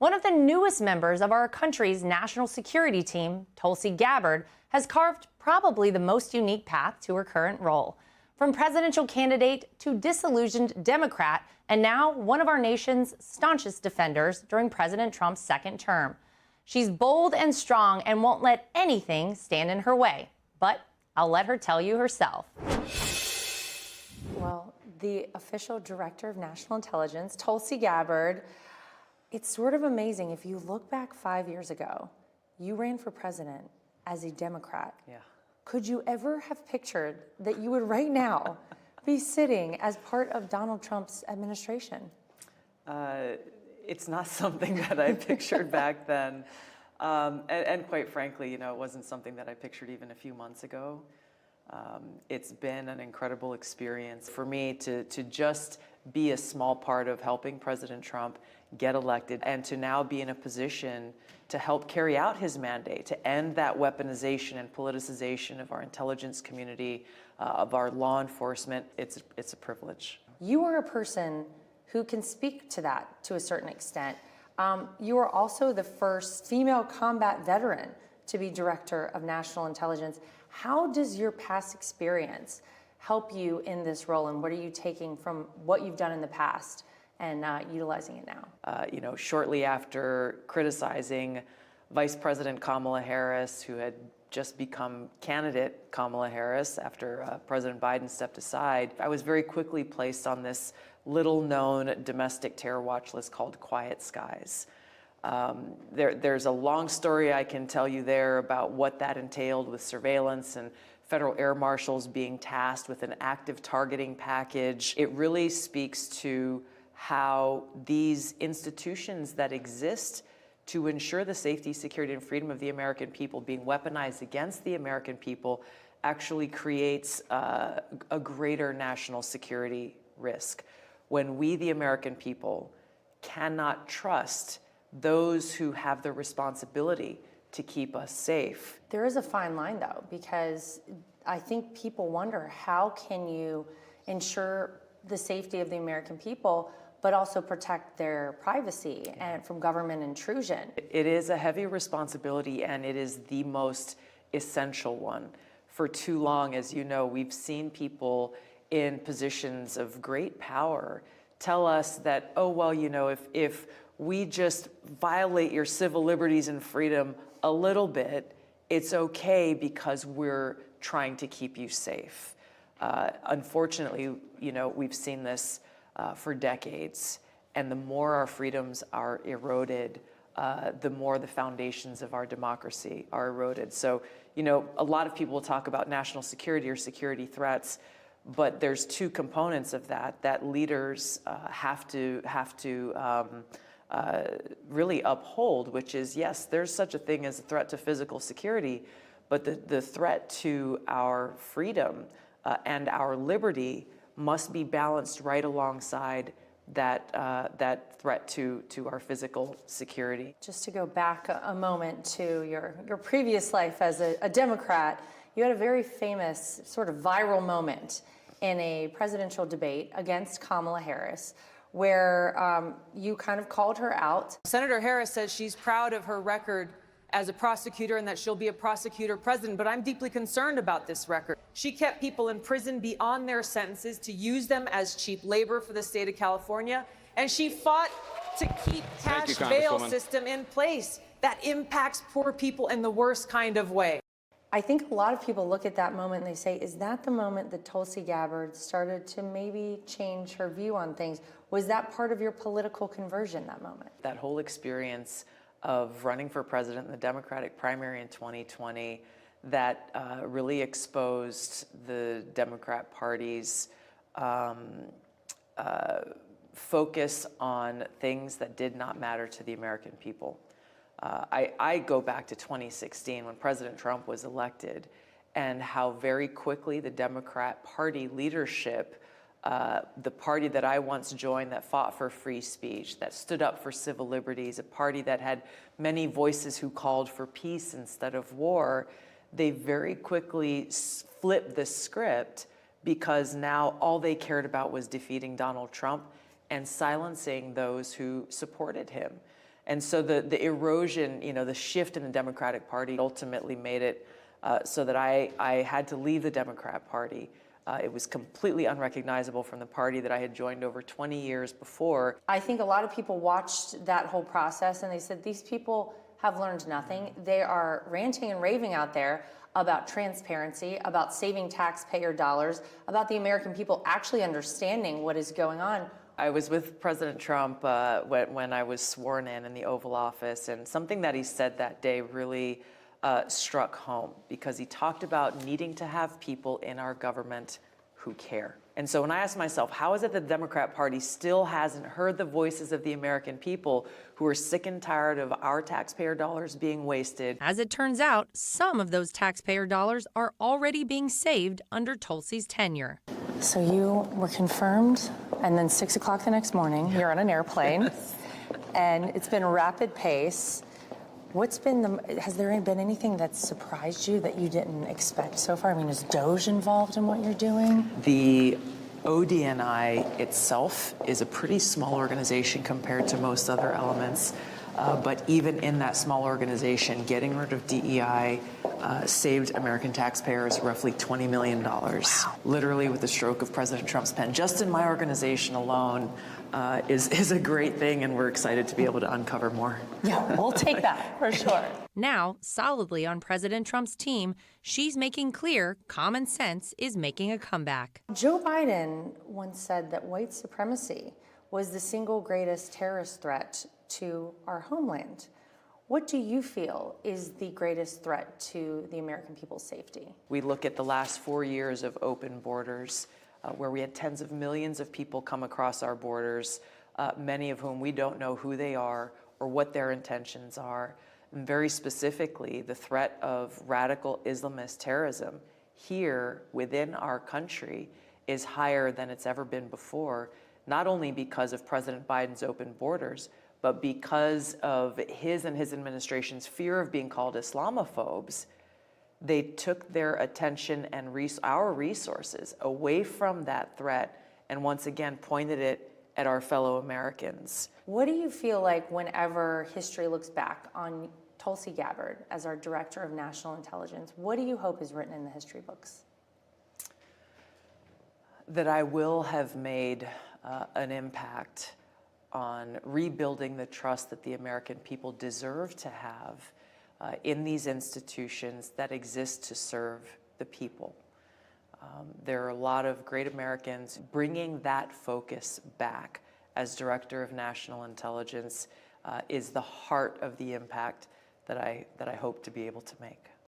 One of the newest members of our country's national security team, Tulsi Gabbard, has carved probably the most unique path to her current role. From presidential candidate to disillusioned Democrat, and now one of our nation's staunchest defenders during President Trump's second term. She's bold and strong and won't let anything stand in her way. But I'll let her tell you herself. Well, the official director of national intelligence, Tulsi Gabbard, it's sort of amazing. If you look back 5 years ago, you ran for president as a Democrat. Yeah. Could you ever have pictured that you would right now be sitting as part of Donald Trump's administration? It's not something that I pictured back then. And quite frankly, it wasn't something that I pictured even a few months ago. It's been an incredible experience for me to just be a small part of helping President Trump get elected and to now be in a position to help carry out his mandate, to end that weaponization and politicization of our intelligence community, of our law enforcement. It's a privilege. You are a person who can speak to that to a certain extent. You are also the first female combat veteran to be director of national intelligence. How does your past experience help you in this role, and what are you taking from what you've done in the past and utilizing it now? Shortly after criticizing Vice President Kamala Harris, who had just become candidate Kamala Harris after President Biden stepped aside, I was very quickly placed on this little-known domestic terror watch list called Quiet Skies. There's a long story I can tell you there about what that entailed with surveillance and federal air marshals being tasked with an active targeting package. It really speaks to how these institutions that exist to ensure the safety, security, and freedom of the American people being weaponized against the American people actually creates a greater national security risk. When we, the American people, cannot trust those who have the responsibility to keep us safe. There is a fine line, though, because I think people wonder, how can you ensure the safety of the American people, but also protect their privacy and from government intrusion? It is a heavy responsibility, and it is the most essential one. For too long, as you know, we've seen people in positions of great power tell us that, oh, well, if we just violate your civil liberties and freedom a little bit, it's okay because we're trying to keep you safe. Unfortunately, we've seen this for decades, and the more our freedoms are eroded, the more the foundations of our democracy are eroded. So, a lot of people talk about national security or security threats, but there's two components of that leaders have to really uphold, which is, yes, there's such a thing as a threat to physical security, but the threat to our freedom and our liberty must be balanced right alongside that threat to our physical security. Just to go back a moment to your previous life as a Democrat, you had a very famous sort of viral moment in a presidential debate against Kamala Harris, where you kind of called her out. Senator Harris says she's proud of her record as a prosecutor and that she'll be a prosecutor president, but I'm deeply concerned about this record. She kept people in prison beyond their sentences to use them as cheap labor for the state of California, and she fought to keep cash bail system in place that impacts poor people in the worst kind of way. I think a lot of people look at that moment and they say, is that the moment that Tulsi Gabbard started to maybe change her view on things? Was that part of your political conversion, that moment? That whole experience of running for president in the Democratic primary in 2020, that really exposed the Democrat Party's focus on things that did not matter to the American people. I go back to 2016 when President Trump was elected, and how very quickly the Democrat Party leadership, the party that I once joined that fought for free speech, that stood up for civil liberties, a party that had many voices who called for peace instead of war, they very quickly flipped the script because now all they cared about was defeating Donald Trump and silencing those who supported him. And so the erosion, the shift in the Democratic Party ultimately made it so that I had to leave the Democrat Party. It was completely unrecognizable from the party that I had joined over 20 years before. I think a lot of people watched that whole process and they said, these people have learned nothing. They are ranting and raving out there about transparency, about saving taxpayer dollars, about the American people actually understanding what is going on. I was with President Trump when I was sworn in the Oval Office, and something that he said that day really struck home, because he talked about needing to have people in our government who care. And so when I asked myself, how is it that the Democrat Party still hasn't heard the voices of the American people who are sick and tired of our taxpayer dollars being wasted? As it turns out, some of those taxpayer dollars are already being saved under Tulsi's tenure. So you were confirmed, and then 6 o'clock the next morning, you're on an airplane, and it's been a rapid pace. Has there been anything that surprised you that you didn't expect so far? I mean, is DOJ involved in what you're doing? The ODNI itself is a pretty small organization compared to most other elements. But even in that small organization, getting rid of DEI saved American taxpayers roughly $20 million. Wow. Literally with the stroke of President Trump's pen. Just in my organization alone is a great thing, and we're excited to be able to uncover more. Yeah, we'll take that for sure. Now, solidly on President Trump's team, she's making clear common sense is making a comeback. Joe Biden once said that white supremacy was the single greatest terrorist threat to our homeland. What do you feel is the greatest threat to the American people's safety? We look at the last 4 years of open borders, where we had tens of millions of people come across our borders, many of whom we don't know who they are or what their intentions are. And very specifically, the threat of radical Islamist terrorism here within our country is higher than it's ever been before, not only because of President Biden's open borders, but because of his and his administration's fear of being called Islamophobes. They took their attention and our resources away from that threat and once again pointed it at our fellow Americans. What do you feel like whenever history looks back on Tulsi Gabbard as our Director of National Intelligence? What do you hope is written in the history books? That I will have made an impact on rebuilding the trust that the American people deserve to have in these institutions that exist to serve the people. There are a lot of great Americans. Bringing that focus back as Director of National Intelligence is the heart of the impact that I hope to be able to make.